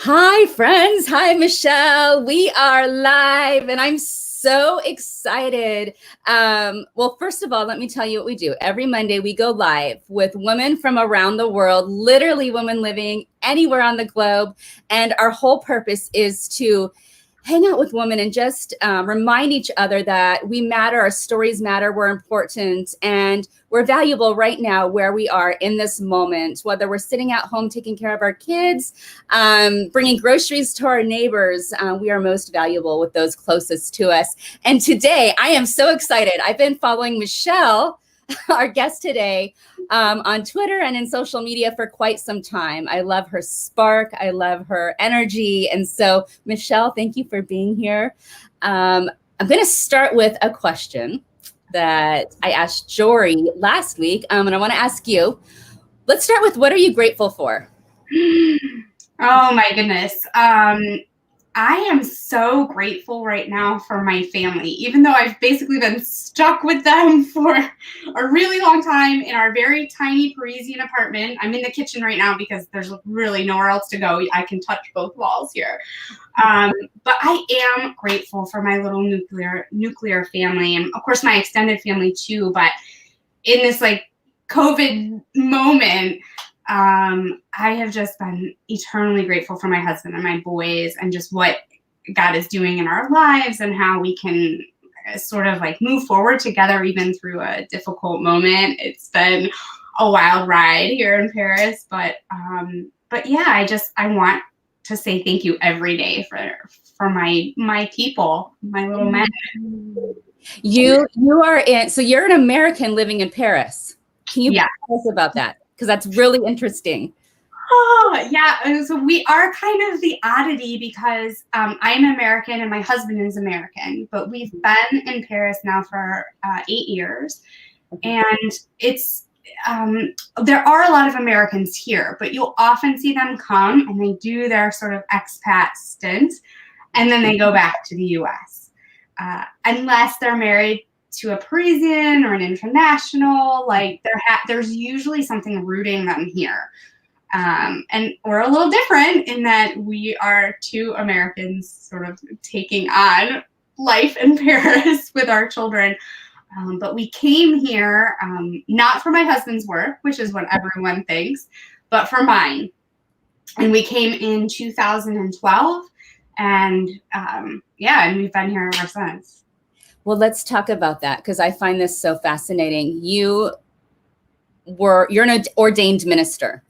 Hi, friends. Hi, Michelle. We are live, and I'm so excited. Well, first of all, let me tell you what we do. Every Monday, we go live with women from around the world, literally women living anywhere on the globe. And our whole purpose is to hang out with women and just remind each other that we matter, our stories matter, we're important, and we're valuable right now where we are in this moment, whether we're sitting at home taking care of our kids, bringing groceries to our neighbors. We are most valuable with those closest to us. And today, I am so excited. I've been following Michelle, our guest today, on Twitter and in social media for quite some time. I love her spark. I love her energy. And so, Michelle, thank you for being here. I'm going to start with a question that I asked Jory last week, and I want to ask you. Let's start with, what are you grateful for? Oh my goodness. I am so grateful right now for my family, even though I've basically been stuck with them for a really long time in our very tiny Parisian apartment. I'm in the kitchen right now because there's really nowhere else to go. I can touch both walls here. But I am grateful for my little nuclear family, and of course my extended family too. But in this like COVID moment, I have just been eternally grateful for my husband and my boys and just what God is doing in our lives and how we can sort of like move forward together even through a difficult moment. It's been a wild ride here in Paris, but yeah, I want to say thank you every day for my people, my little men. You are in, so you're an American living in Paris. Can you Yeah. tell us about that? Because that's really interesting. Oh, yeah. And so we are kind of the oddity because I'm American and my husband is American, but we've been in Paris now for 8 years. And it's there are a lot of Americans here, but you'll often see them come and they do their sort of expat stint and then they go back to the US. Unless they're married to a Parisian or an international, like there's usually something rooting them here. And we're a little different in that we are two Americans sort of taking on life in Paris with our children. But we came here not for my husband's work, which is what everyone thinks, but for mine. And we came in 2012, and and we've been here ever since. Well, let's talk about that because I find this so fascinating. You're an ordained minister.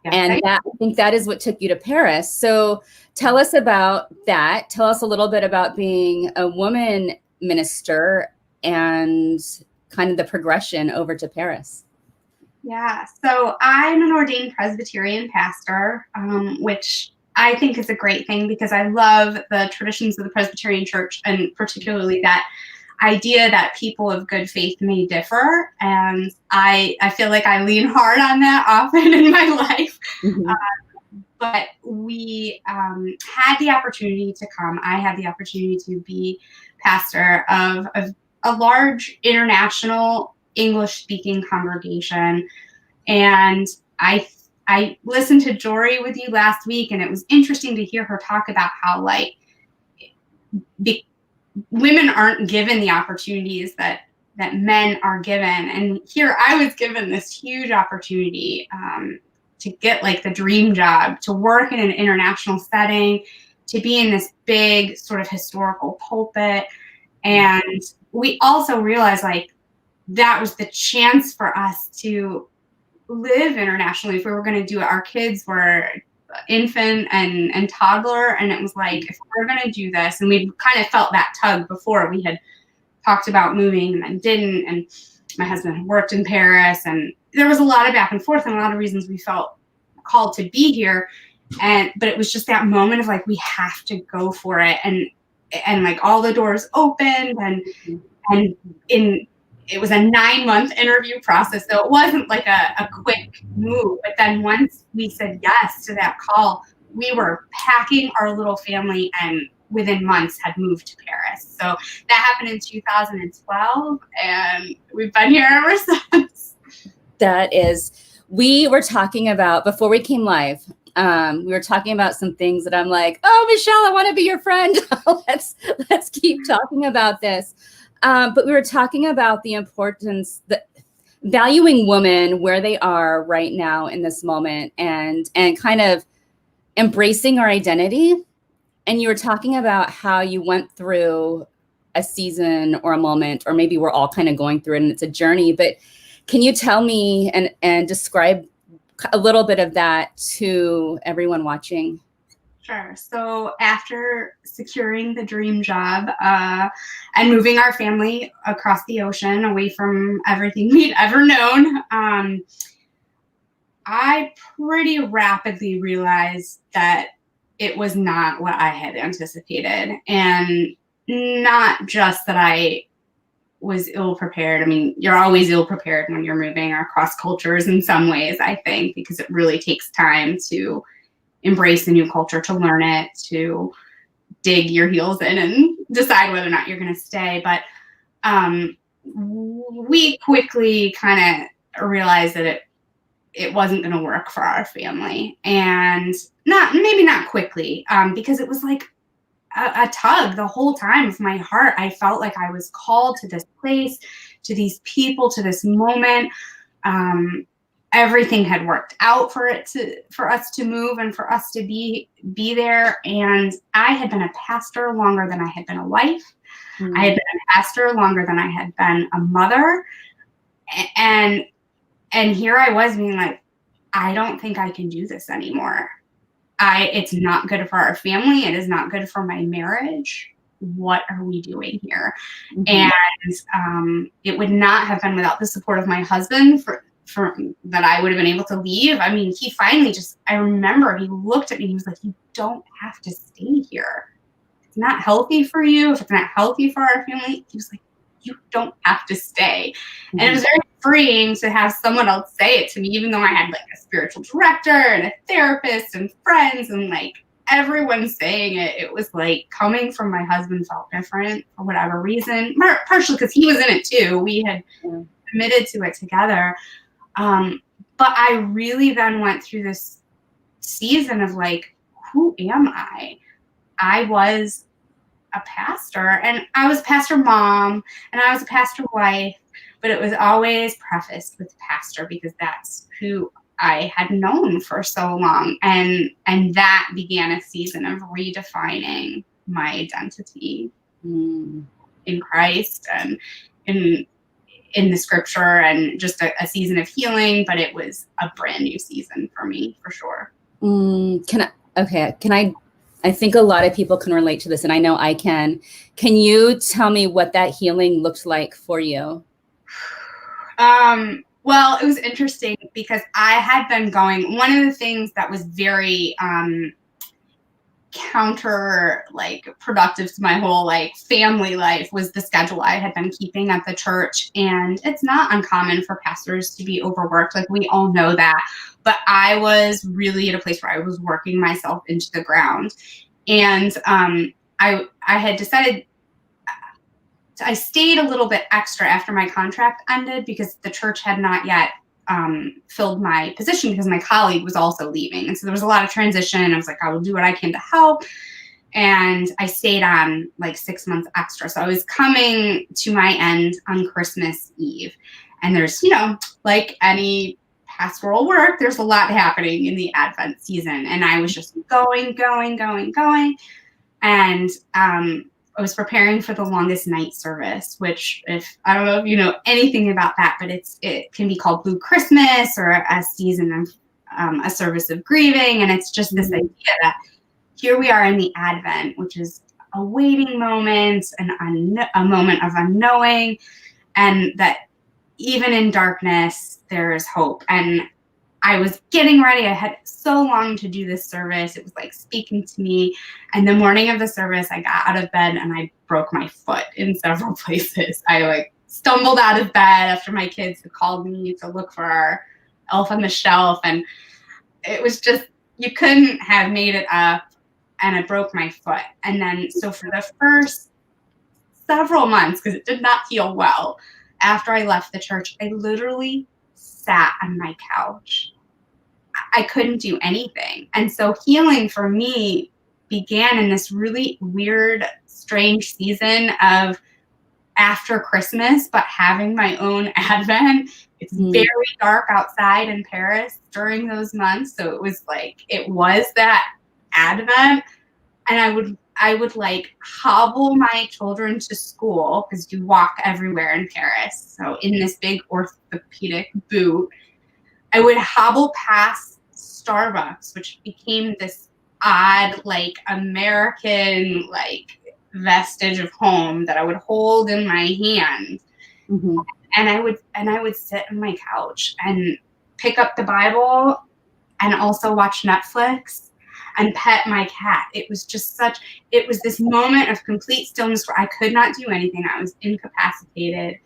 Yes, and I think that is what took you to Paris. So tell us about that. Tell us a little bit about being a woman minister and kind of the progression over to Paris. Yeah, so I'm an ordained Presbyterian pastor, which I think is a great thing because I love the traditions of the Presbyterian Church, and particularly that idea that people of good faith may differ. And I feel like I lean hard on that often in my life. Mm-hmm. But we had the opportunity to come. I had the opportunity to be pastor of a large international English-speaking congregation. And I listened to Jory with you last week, and it was interesting to hear her talk about how like women aren't given the opportunities that men are given. And here I was given this huge opportunity to get like the dream job, to work in an international setting, to be in this big sort of historical pulpit. And we also realized like that was the chance for us to live internationally if we were going to do it. Our kids were infant and toddler, and it was like, if we're going to do this, and we kind of felt that tug before. We had talked about moving and then didn't, and my husband had worked in Paris, and there was a lot of back and forth and a lot of reasons we felt called to be here. But it was just that moment of like, we have to go for it, and like all the doors opened, and it was a 9-month interview process, so it wasn't like a quick move. But then once we said yes to that call, we were packing our little family and within months had moved to Paris. So that happened in 2012, and we've been here ever since. We were talking about, before we came live, we were talking about some things that I'm like, oh, Michelle, I want to be your friend. let's keep talking about this. But we were talking about the importance that valuing women where they are right now in this moment, and kind of embracing our identity. And you were talking about how you went through a season or a moment, or maybe we're all kind of going through it and it's a journey, but can you tell me and describe a little bit of that to everyone watching? Sure. So after securing the dream job and moving our family across the ocean away from everything we'd ever known, I pretty rapidly realized that it was not what I had anticipated. And not just that I was ill prepared. I mean, you're always ill prepared when you're moving across cultures in some ways, I think, because it really takes time to embrace a new culture, to learn it, to dig your heels in and decide whether or not you're going to stay. But we quickly kind of realized that it wasn't going to work for our family. And maybe not quickly, because it was like a tug the whole time of my heart. I felt like I was called to this place, to these people, to this moment. Everything had worked out for us to move and for us to be there. And I had been a pastor longer than I had been a wife. Mm-hmm. I had been a pastor longer than I had been a mother. And here I was being like, I don't think I can do this anymore. It's not good for our family. It is not good for my marriage. What are we doing here? Mm-hmm. And it would not have been without the support of my husband for that I would have been able to leave. I mean, he finally I remember he looked at me and he was like, you don't have to stay here. It's not healthy for you. If it's not healthy for our family, he was like, you don't have to stay. Mm-hmm. And it was very freeing to have someone else say it to me, even though I had like a spiritual director and a therapist and friends and like everyone saying it. It was like coming from my husband felt different for whatever reason, partially because he was in it too. We had committed to it together. But I really then went through this season of like, who am I? I was a pastor, and I was a pastor mom, and I was a pastor wife, but it was always prefaced with pastor because that's who I had known for so long. And that began a season of redefining my identity in Christ and in the scripture, and just a season of healing, but it was a brand new season for me, for sure. I think a lot of people can relate to this, and I know I can. Can you tell me what that healing looked like for you? Well, it was interesting because I had been going, one of the things that was very counter productive to my whole family life was the schedule I had been keeping at the church. And it's not uncommon for pastors to be overworked. Like, we all know that. But I was really at a place where I was working myself into the ground. And I had decided, I stayed a little bit extra after my contract ended because the church had not yet filled my position because my colleague was also leaving. And so there was a lot of transition. I was like, I will do what I can to help. And I stayed on 6 months extra. So I was coming to my end on Christmas Eve. And there's, like any pastoral work, there's a lot happening in the Advent season. And I was just going. And I was preparing for the longest night service, which, if I don't know if you know anything about that, but it can be called Blue Christmas or a season of a service of grieving. And it's just this idea that here we are in the Advent, which is a waiting moment and a moment of unknowing, and that even in darkness, there is hope. And I was getting ready. I had so long to do this service. It was speaking to me. And the morning of the service, I got out of bed and I broke my foot in several places. I stumbled out of bed after my kids had called me to look for our Elf on the Shelf. And it was just, you couldn't have made it up. And I broke my foot. And then, so for the first several months, because it did not heal well, after I left the church, I literally sat on my couch. I couldn't do anything. And so healing for me began in this really weird, strange season of after Christmas, but having my own Advent. It's very dark outside in Paris during those months. So it was that Advent. And I would like hobble my children to school because you walk everywhere in Paris. So in this big orthopedic boot, I would hobble past Starbucks, which became this odd, like American, like vestige of home that I would hold in my hand. Mm-hmm. And I would sit on my couch and pick up the Bible and also watch Netflix and pet my cat. It was this moment of complete stillness where I could not do anything. I was incapacitated.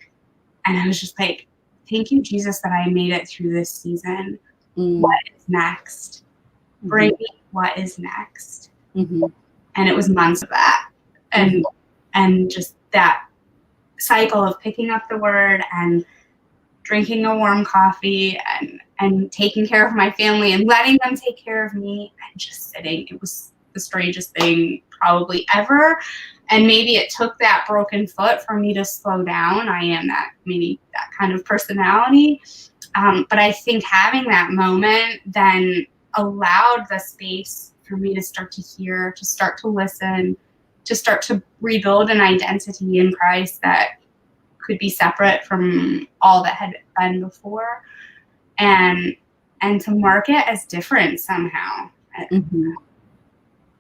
And I was just like, thank you, Jesus, that I made it through this season. What is next? Bring me what is next. And it was months of that. And just that cycle of picking up the word and drinking a warm coffee and taking care of my family and letting them take care of me and just sitting. It was the strangest thing probably ever. And maybe it took that broken foot for me to slow down. I am that kind of personality. But I think having that moment then allowed the space for me to start to hear, to start to listen, to start to rebuild an identity in Christ that could be separate from all that had been before, and to mark it as different somehow,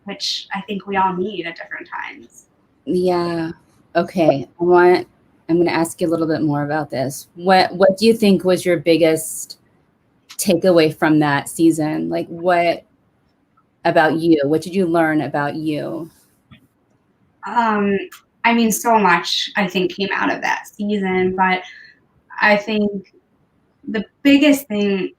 which I think we all need at different times. Yeah. Okay. I'm going to ask you a little bit more about this. What do you think was your biggest takeaway from that season? Like, what about you? What did you learn about you? I mean, so much, I think, came out of that season, but I think the biggest thing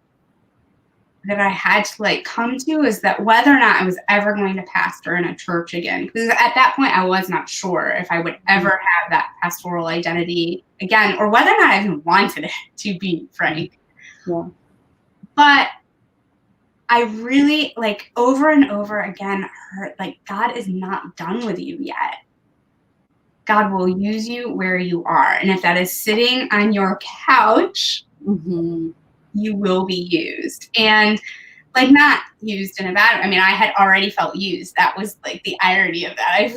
that I had to like come to is that whether or not I was ever going to pastor in a church again, because at that point I was not sure if I would ever have that pastoral identity again, or whether or not I even wanted it, to be frank. Yeah. But I really, like, over and over again heard, like, God is not done with you yet. God will use you where you are. And if that is sitting on your couch, you will be used. And like, not used in a bad way. I mean, I had already felt used. That was like the irony of that. I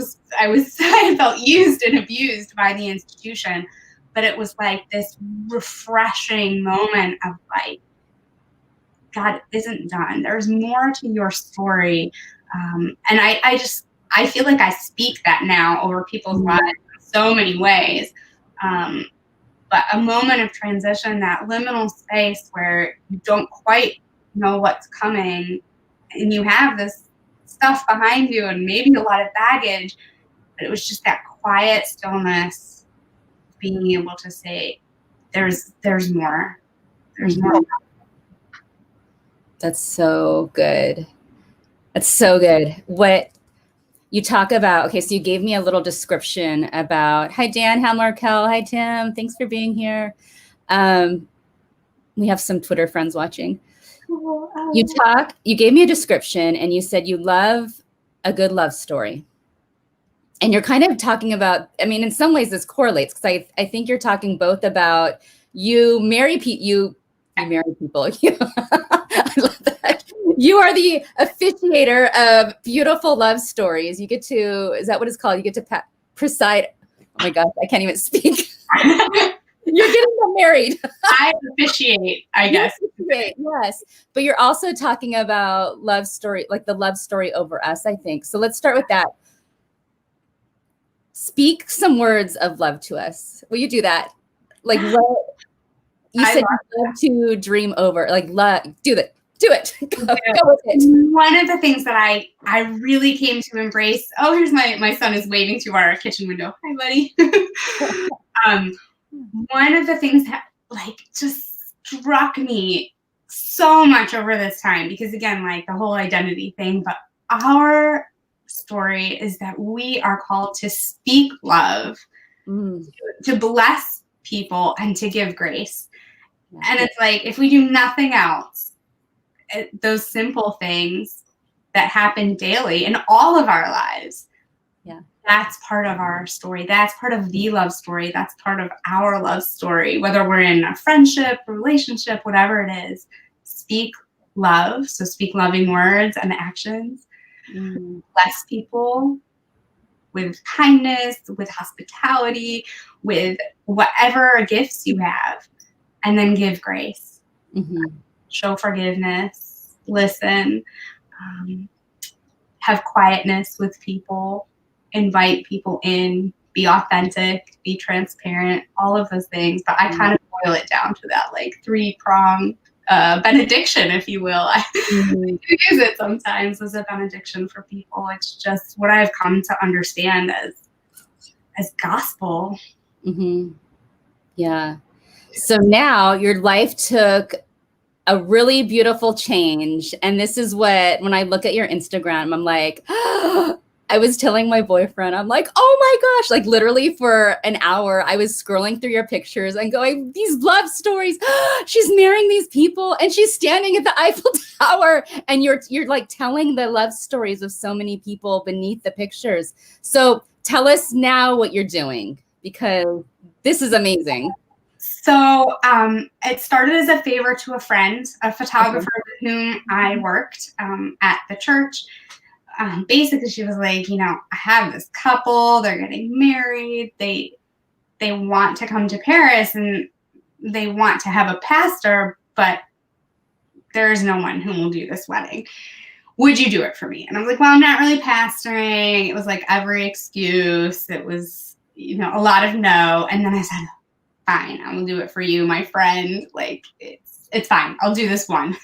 felt used and abused by the institution, but it was like this refreshing moment of like, God isn't done. There's more to your story. And I feel like I speak that now over people's lives in so many ways. But a moment of transition, that liminal space where you don't quite know what's coming and you have this stuff behind you and maybe a lot of baggage, but it was just that quiet stillness, being able to say, there's more. There's more. That's so good. That's so good. What you talk about, okay, so you gave me a little description about, hi, Dan, hi, Markel, hi, Tim, thanks for being here. We have some Twitter friends watching. You gave me a description and you said you love a good love story. And you're kind of talking about, I mean, in some ways this correlates, because I think you're talking both about you marry people. I love that. You are the officiator of beautiful love stories. You get to, is that what it's called? You get to preside. Oh my gosh, I can't even speak. You're getting them married. I officiate, I guess. Yes. But you're also talking about love story, like the love story over us, I think. So let's start with that. Speak some words of love to us. Will you do that? Like what you said you love to dream over. Like do that. Do it. Go with it. One of the things that I really came to embrace. Oh, here's my son is waving through our kitchen window. Hi, buddy. One of the things that like just struck me so much over this time, because again, like the whole identity thing, but our story is that we are called to speak love, to bless people, and to give grace. And it's like, if we do nothing else, those simple things that happen daily in all of our lives. Yeah. That's part of our story. That's part of the love story. That's part of our love story, whether we're in a friendship, relationship, whatever it is. Speak love. So speak loving words and actions. Bless people with kindness, with hospitality, with whatever gifts you have, and then give grace. Show forgiveness, listen, have quietness with people, invite people in, be authentic, be transparent, all of those things. But I kind of boil it down to that like 3-prong benediction, if you will. I use it sometimes as a benediction for people. It's just what I've come to understand as gospel. Yeah. So now your life took a really beautiful change. And this is what, when I look at your Instagram, I'm like, I was telling my boyfriend, I'm like, oh my gosh, like literally for an hour, I was scrolling through your pictures and going, these love stories. She's marrying these people and she's standing at the Eiffel Tower. And you're like telling the love stories of so many people beneath the pictures. So tell us now what you're doing, because this is amazing. So it started as a favor to a friend, a photographer with whom I worked at the church. Basically, she was like, you know, I have this couple, they're getting married, they want to come to Paris and they want to have a pastor, but there's no one who will do this wedding. Would you do it for me? And I was like, well, I'm not really pastoring. It was like every excuse. It was, you know, a lot of no. And then I said, fine, I will do it for you, my friend. Like, it's fine. I'll do this one.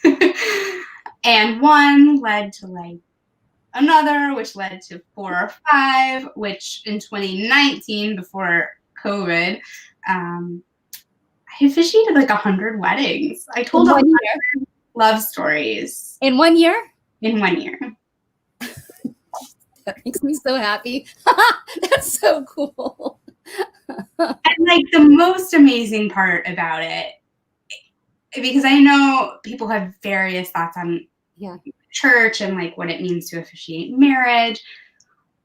And one led to like another, which led to 4 or 5, which in 2019, before COVID, I officiated like 100 weddings. I told 100 love stories. In 1 year? In 1 year. That makes me so happy. That's so cool. And like the most amazing part about it, because I know people have various thoughts on church and like what it means to officiate marriage.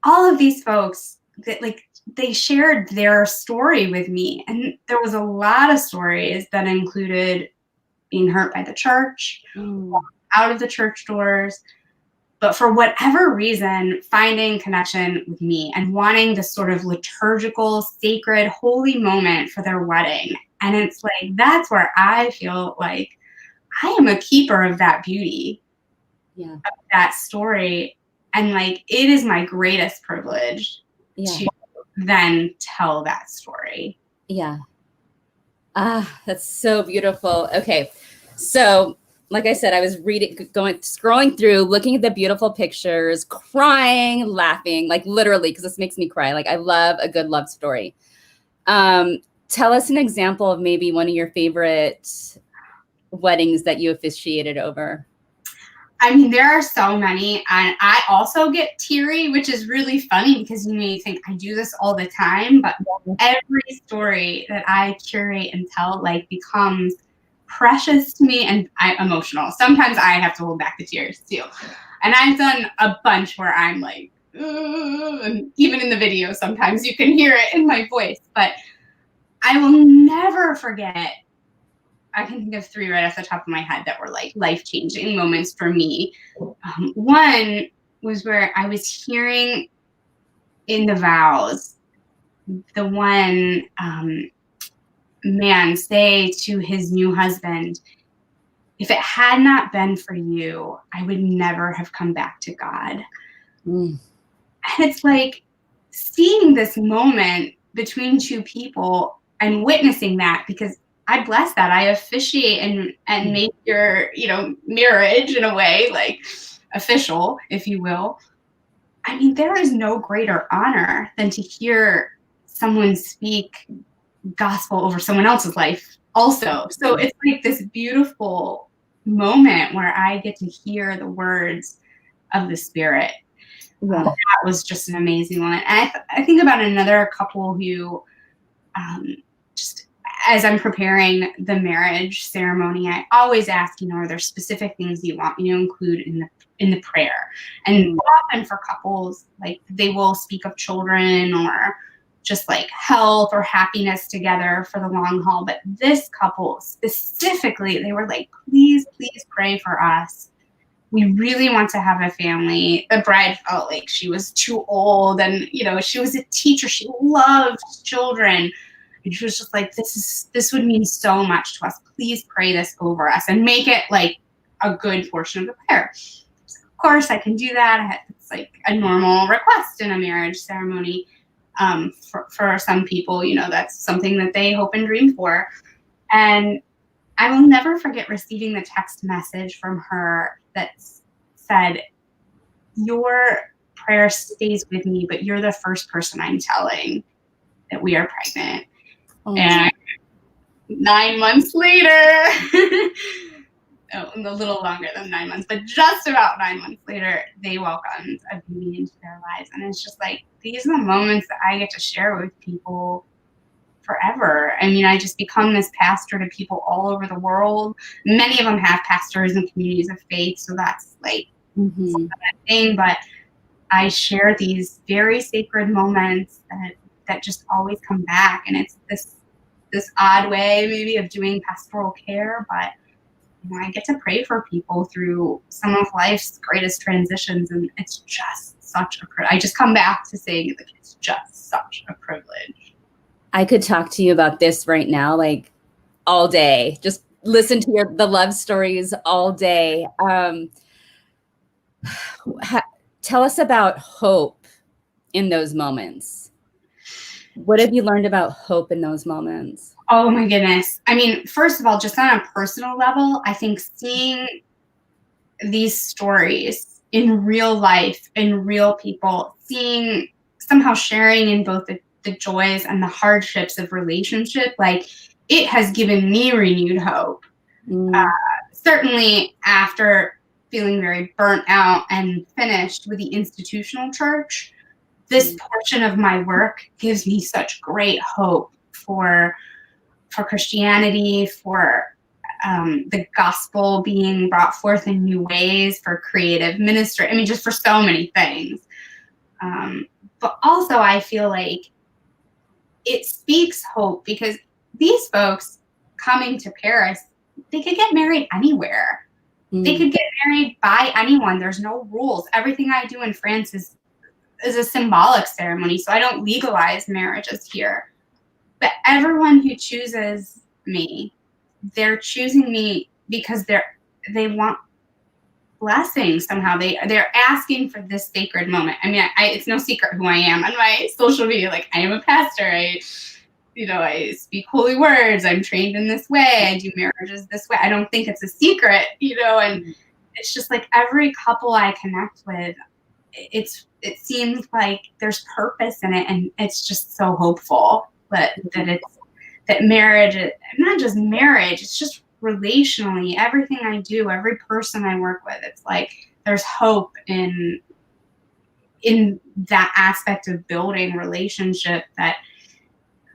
All of these folks that like they shared their story with me, and there was a lot of stories that included being hurt by the church, out of the church doors, but for whatever reason, finding connection with me and wanting this sort of liturgical, sacred, holy moment for their wedding. And it's like, that's where I feel like I am a keeper of that beauty, of that story. And like, it is my greatest privilege to then tell that story. Yeah. Ah, that's so beautiful. Okay. So like I said, I was scrolling through, looking at the beautiful pictures, crying, laughing, like literally, because this makes me cry. Like I love a good love story. Tell us an example of maybe one of your favorite weddings that you officiated over. I mean, there are so many, and I also get teary, which is really funny because you may think I do this all the time, but every story that I curate and tell like becomes precious to me, and I'm emotional. Sometimes I have to hold back the tears too. And I've done a bunch where I'm like, and even in the video, sometimes you can hear it in my voice, but I will never forget. I can think of 3 right off the top of my head that were like life-changing moments for me. One was where I was hearing in the vows, the one man say to his new husband, if it had not been for you, I would never have come back to God. And it's like seeing this moment between 2 people and witnessing that, because I bless that. I officiate and make your, you know, marriage in a way, like official, if you will. I mean, there is no greater honor than to hear someone speak gospel over someone else's life also. So it's like this beautiful moment where I get to hear the words of the Spirit. That was just an amazing one. And I think about another couple who just as I'm preparing the marriage ceremony, I always ask, are there specific things you want me to include in the prayer? And often for couples, like they will speak of children or just like health or happiness together for the long haul. But this couple specifically, they were like, please pray for us. We really want to have a family. The bride felt like she was too old, and she was a teacher. She loved children. And she was just like, this would mean so much to us. Please pray this over us and make it like a good portion of the prayer. So of course, I can do that. It's like a normal request in a marriage ceremony. For some people, that's something that they hope and dream for. And I will never forget receiving the text message from her that said, your prayer stays with me, but you're the first person I'm telling that we are pregnant. Oh. And 9 months later, a little longer than 9 months, but just about 9 months later, they welcomed a baby into their lives. And it's just like, these are the moments that I get to share with people forever. I mean, I just become this pastor to people all over the world. Many of them have pastors and communities of faith, so that's like a thing. But I share these very sacred moments that just always come back, and it's this odd way maybe of doing pastoral care, but I get to pray for people through some of life's greatest transitions, and it's just such a privilege. I just come back to saying that it's just such a privilege. I could talk to you about this right now, like all day. Just listen to the love stories all day. Tell us about hope in those moments. What have you learned about hope in those moments? Oh my goodness. I mean, first of all, just on a personal level, I think seeing these stories in real life, in real people, somehow sharing in both the joys and the hardships of relationship, like it has given me renewed hope. Certainly after feeling very burnt out and finished with the institutional church, this portion of my work gives me such great hope for Christianity, for the gospel being brought forth in new ways, for creative ministry. I mean, just for so many things. But also I feel like it speaks hope, because these folks coming to Paris, they could get married anywhere. They could get married by anyone. There's no rules. Everything I do in France is a symbolic ceremony, so I don't legalize marriages here. But everyone who chooses me, they're choosing me because they want blessing somehow. They're asking for this sacred moment. I mean, it's no secret who I am on my social media. Like, I am a pastor. I speak holy words. I'm trained in this way. I do marriages this way. I don't think it's a secret, and it's just like every couple I connect with, it seems like there's purpose in it, and it's just so hopeful that marriage, not just marriage, it's just relationally, everything I do, every person I work with, it's like there's hope in that aspect of building relationship that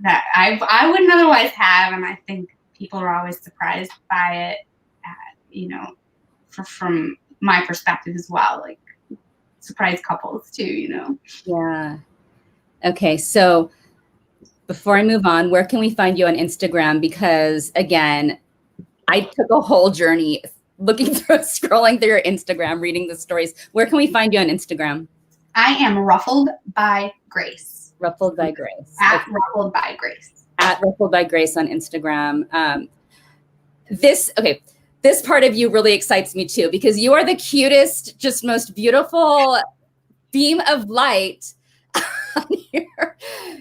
I wouldn't otherwise have, and I think people are always surprised by it, from my perspective as well, like surprise couples too, Yeah. Okay, so before I move on, where can we find you on Instagram? Because again, I took a whole journey scrolling through your Instagram, reading the stories. Where can we find you on Instagram? I am Ruffled by Grace. Ruffled by Grace. At Ruffled by Grace. At Ruffled by Grace on Instagram. This part of you really excites me too, because you are the cutest, just most beautiful beam of light on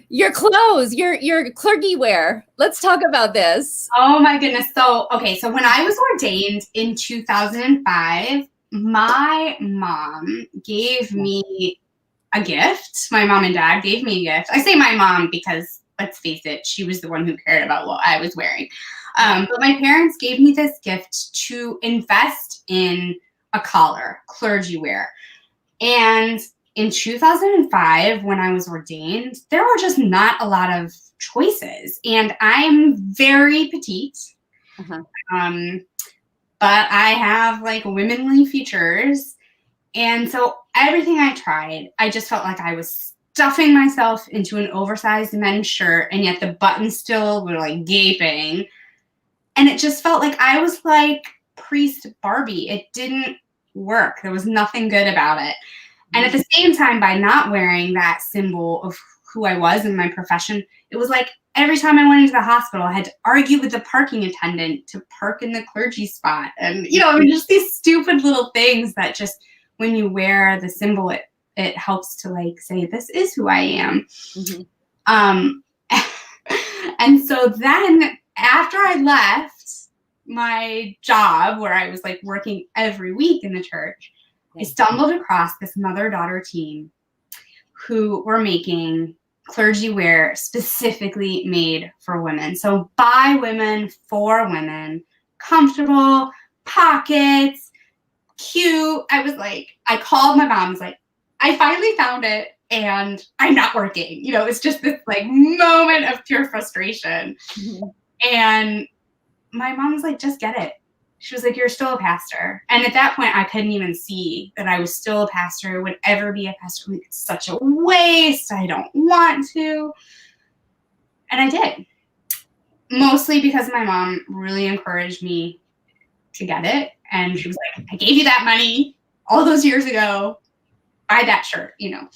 your clothes, your clergy wear. Let's talk about this. Oh my goodness. So when I was ordained in 2005, my mom gave me a gift. My mom and dad gave me a gift. I say my mom because, let's face it, she was the one who cared about what I was wearing. But my parents gave me this gift to invest in a collar, clergy wear. And in 2005, when I was ordained, there were just not a lot of choices. And I'm very petite, but I have like womanly features. And so everything I tried, I just felt like I was stuffing myself into an oversized men's shirt, and yet the buttons still were like gaping. And it just felt like I was like priest Barbie. It didn't work. There was nothing good about it. And at the same time, by not wearing that symbol of who I was in my profession, it was like every time I went into the hospital, I had to argue with the parking attendant to park in the clergy spot. And, you know, I mean, just these stupid little things that just, when you wear the symbol, it helps to like say, this is who I am. And so then after I left my job where I was like working every week in the church, I stumbled across this mother-daughter team who were making clergy wear specifically made for women. So by women, for women, comfortable, pockets, cute. I was like, I called my mom, I was like, I finally found it and I'm not working. You know, it's just this like moment of pure frustration. And my mom was like, just get it. She was like, you're still a pastor. And at that point, I couldn't even see that I was still a pastor, would ever be a pastor. Like, it's such a waste. I don't want to. And I did. Mostly because my mom really encouraged me to get it. And she was like, I gave you that money all those years ago. Buy that shirt, you know.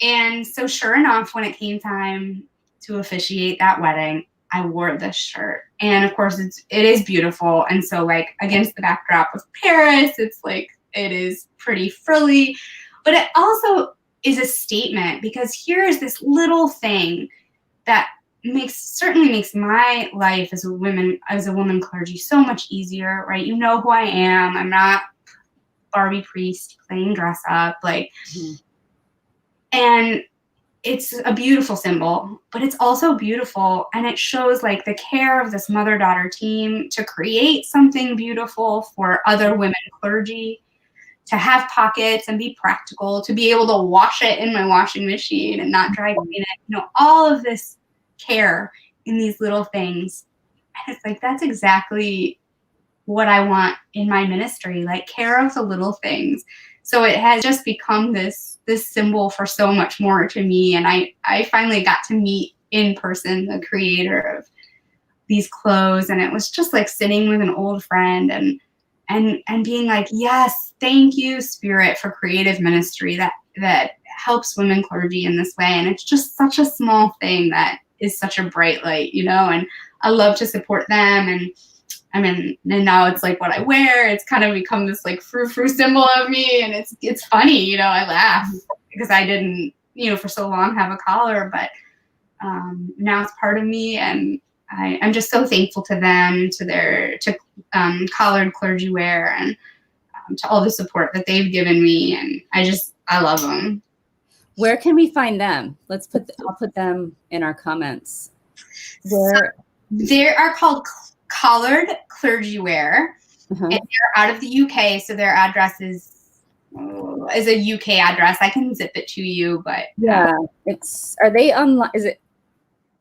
And so sure enough, when it came time to officiate that wedding, I wore this shirt. And of course it is beautiful. And so like against the backdrop of Paris, it's like, it is pretty frilly, but it also is a statement, because here is this little thing that certainly makes my life as a woman clergy so much easier, right? You know who I am. I'm not Barbie priest playing dress up, like, and it's a beautiful symbol, but it's also beautiful. And it shows like the care of this mother-daughter team to create something beautiful for other women clergy, to have pockets and be practical, to be able to wash it in my washing machine and not dry clean it. You know, all of this care in these little things. And it's like, that's exactly what I want in my ministry, like care of the little things. So it has just become this symbol for so much more to me. And I finally got to meet in person the creator of these clothes. And it was just like sitting with an old friend and being like, yes, thank you, Spirit, for creative ministry that helps women clergy in this way. And it's just such a small thing that is such a bright light, you know, and I love to support them. And I mean, and now it's like what I wear. It's kind of become this like frou-frou symbol of me. And it's funny, you know, I laugh because I didn't, you know, for so long have a collar, but now it's part of me. And I'm just so thankful to them, to collared clergy wear, and to all the support that they've given me. And I love them. Where can we find them? I'll put them in our comments. Where? They are called collared clergy wear, and they're out of the UK, so their address is a UK address. I can zip it to you, but yeah, are they online? Is it?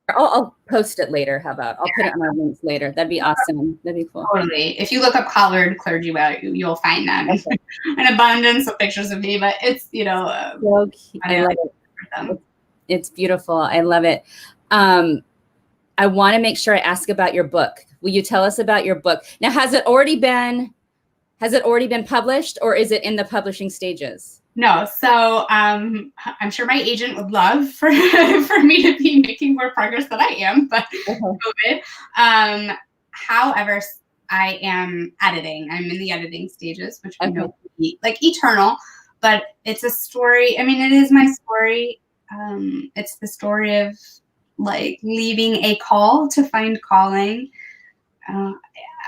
I'll post it later. How about I'll put it on our links later? That'd be awesome. That'd be cool. Totally. If you look up collared clergy wear, you'll find them. Okay. An abundance of pictures of me, but it's, you know, I love it. It's beautiful. I love it. I want to make sure I ask about your book. Will you tell us about your book? Now, has it already been published, or is it in the publishing stages? No. So I'm sure my agent would love for me to be making more progress than I am, but COVID. However, I am editing. I'm in the editing stages, which we know can be like eternal, but it's a story. I mean, it is my story. It's the story of like leaving a call to find calling.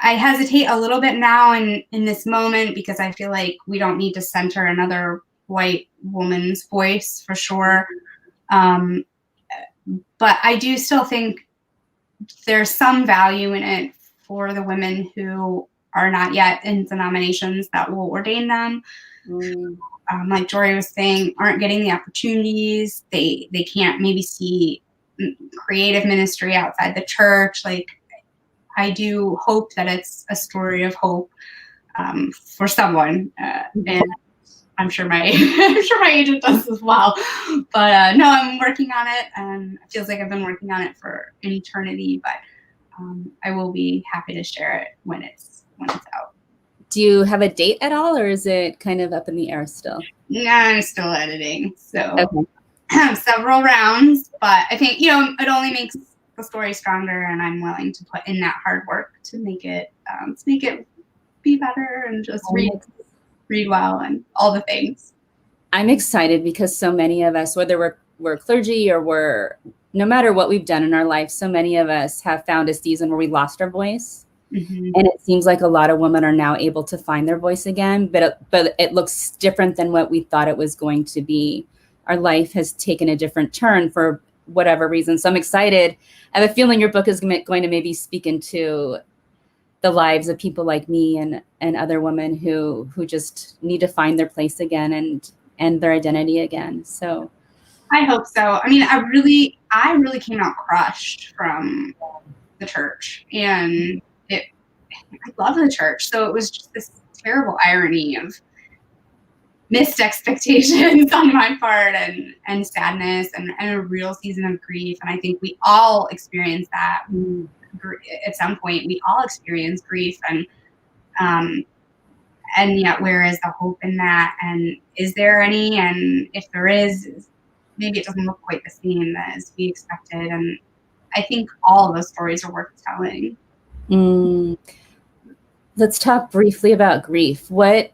I hesitate a little bit now in this moment because I feel like we don't need to center another white woman's voice for sure. But I do still think there's some value in it for the women who are not yet in denominations that will ordain them. Like Jory was saying, aren't getting the opportunities. They can't maybe see creative ministry outside the church. Like, I do hope that it's a story of hope for someone, and I'm sure my agent does as well. But no, I'm working on it, and it feels like I've been working on it for an eternity. But I will be happy to share it when it's out. Do you have a date at all, or is it kind of up in the air still? No, I'm still editing, so several rounds. But I think, it only makes the story stronger, and I'm willing to put in that hard work to make it be better and just read well and all the things. I'm excited because so many of us, whether we're clergy or no matter what we've done in our life, so many of us have found a season where we lost our voice. Mm-hmm. And it seems like a lot of women are now able to find their voice again, but it looks different than what we thought it was going to be. Our life has taken a different turn for whatever reason. So I'm excited. I have a feeling your book is going to maybe speak into the lives of people like me and other women who just need to find their place again and their identity again. So I hope so. I mean, I really came out crushed from the church, and I love the church. So it was just this terrible irony of missed expectations on my part and sadness and a real season of grief. And I think we all experience that at some point. We all experience grief, and yet where is the hope in that? And is there any? And if there is, maybe it doesn't look quite the same as we expected. And I think all of those stories are worth telling. Let's talk briefly about grief. What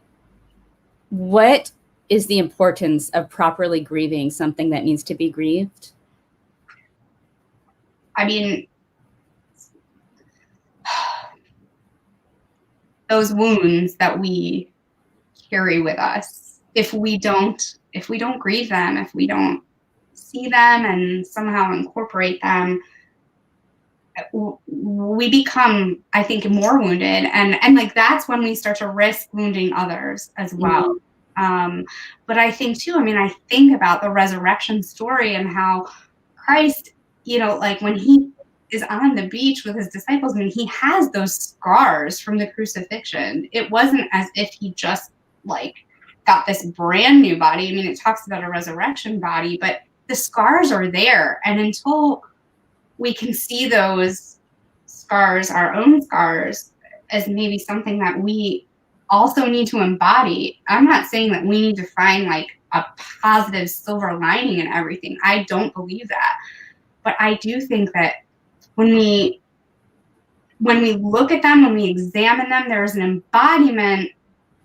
is the importance of properly grieving something that needs to be grieved? I mean, those wounds that we carry with us, if we don't grieve them, if we don't see them and somehow incorporate them, we become, I think, more wounded, and like that's when we start to risk wounding others as well. But I think too, I think about the resurrection story and how Christ, like when he is on the beach with his disciples, he has those scars from the crucifixion. It wasn't as if he just like got this brand new body. It talks about a resurrection body, but the scars are there, and until we can see those scars, our own scars, as maybe something that we also need to embody. I'm not saying that we need to find like a positive silver lining in everything. I don't believe that. But I do think that when we look at them, when we examine them, there's an embodiment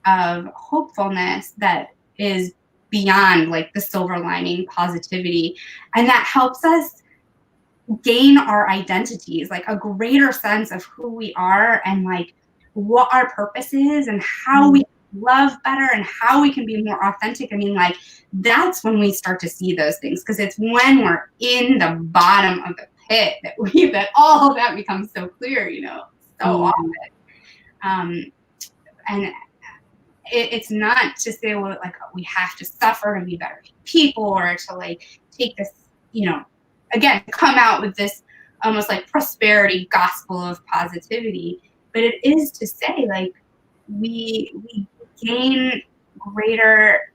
of hopefulness that is beyond like the silver lining positivity. And that helps us gain our identities, like a greater sense of who we are and like what our purpose is and how we love better and how we can be more authentic. That's when we start to see those things, because it's when we're in the bottom of the pit that all of that becomes so clear, so often. And it's not to say, well, like we have to suffer to be better people, or to like take this, again, come out with this almost like prosperity gospel of positivity. But it is to say, like, we gain greater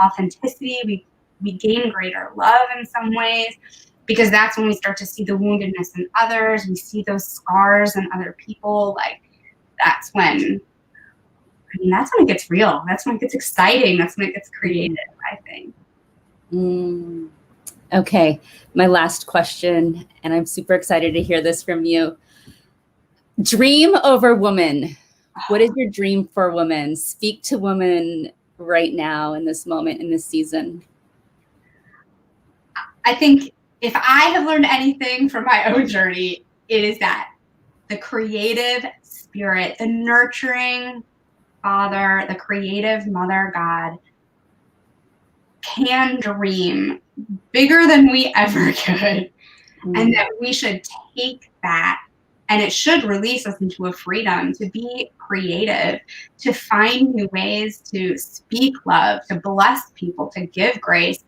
authenticity. We gain greater love in some ways, because that's when we start to see the woundedness in others. We see those scars in other people. Like, that's when it gets real. That's when it gets exciting. That's when it gets creative, I think. Okay, my last question, and I'm super excited to hear this from you. Dream over woman. What is your dream for women? Speak to women right now in this moment, in this season. I think if I have learned anything from my own journey, it is that the creative spirit, the nurturing Father, the creative Mother God, can dream bigger than we ever could. And that we should take that And it should release us into a freedom to be creative, to find new ways to speak love, to bless people, to give grace,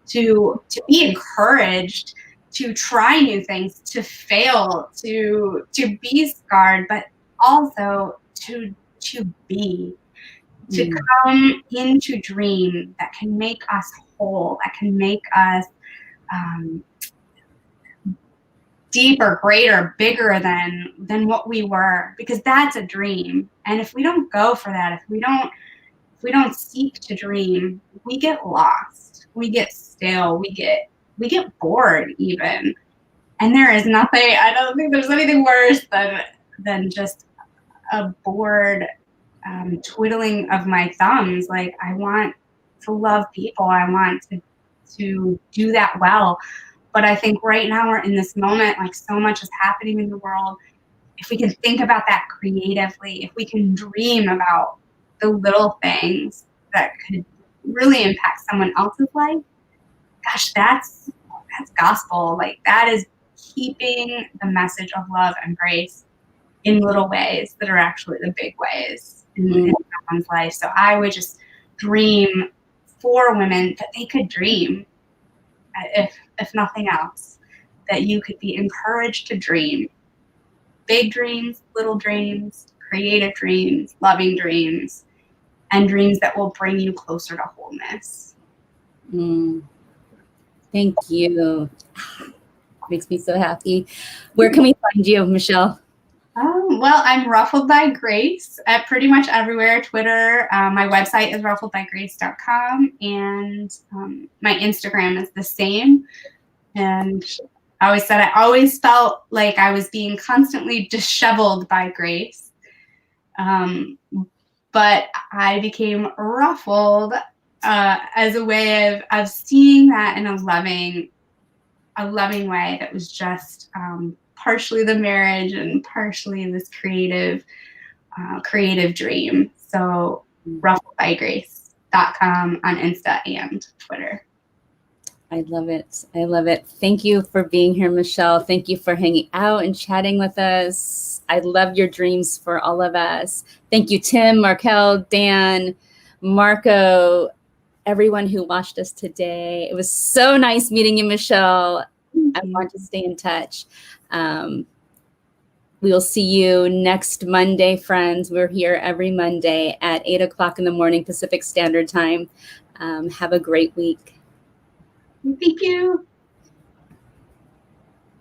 to be encouraged, to try new things, to fail, to be scarred, but also to be, to come into dream that can make us whole, that can make us deeper, greater, bigger than what we were, because that's a dream. And if we don't go for that, if we don't seek to dream, we get lost, we get stale, we get bored even. And there is nothing, I don't think there's anything worse than just a bored twiddling of my thumbs. Like, I want to love people, I want to do that well. But I think right now we're in this moment, like so much is happening in the world. If we can think about that creatively, if we can dream about the little things that could really impact someone else's life, gosh, that's gospel. Like, that is keeping the message of love and grace in little ways that are actually the big ways in someone's life. So I would just dream for women that they could dream, if nothing else, that you could be encouraged to dream. Big dreams, little dreams, creative dreams, loving dreams, and dreams that will bring you closer to wholeness. Thank you. Makes me so happy. Where can we find you, Michelle? Well, I'm Ruffled by Grace at pretty much everywhere. Twitter, my website is ruffledbygrace.com, and my Instagram is the same. And I always said I always felt like I was being constantly disheveled by grace. But I became ruffled as a way of seeing that in a loving way that was just partially the marriage and partially this creative dream. So ruffledbygrace.com on Insta and Twitter. I love it. I love it. Thank you for being here, Michelle. Thank you for hanging out and chatting with us. I love your dreams for all of us. Thank you, Tim, Markel, Dan, Marco, everyone who watched us today. It was so nice meeting you, Michelle. I want to stay in touch. We will see you next Monday, friends. We're here every Monday at 8 o'clock in the morning, Pacific Standard Time. Have a great week. Thank you.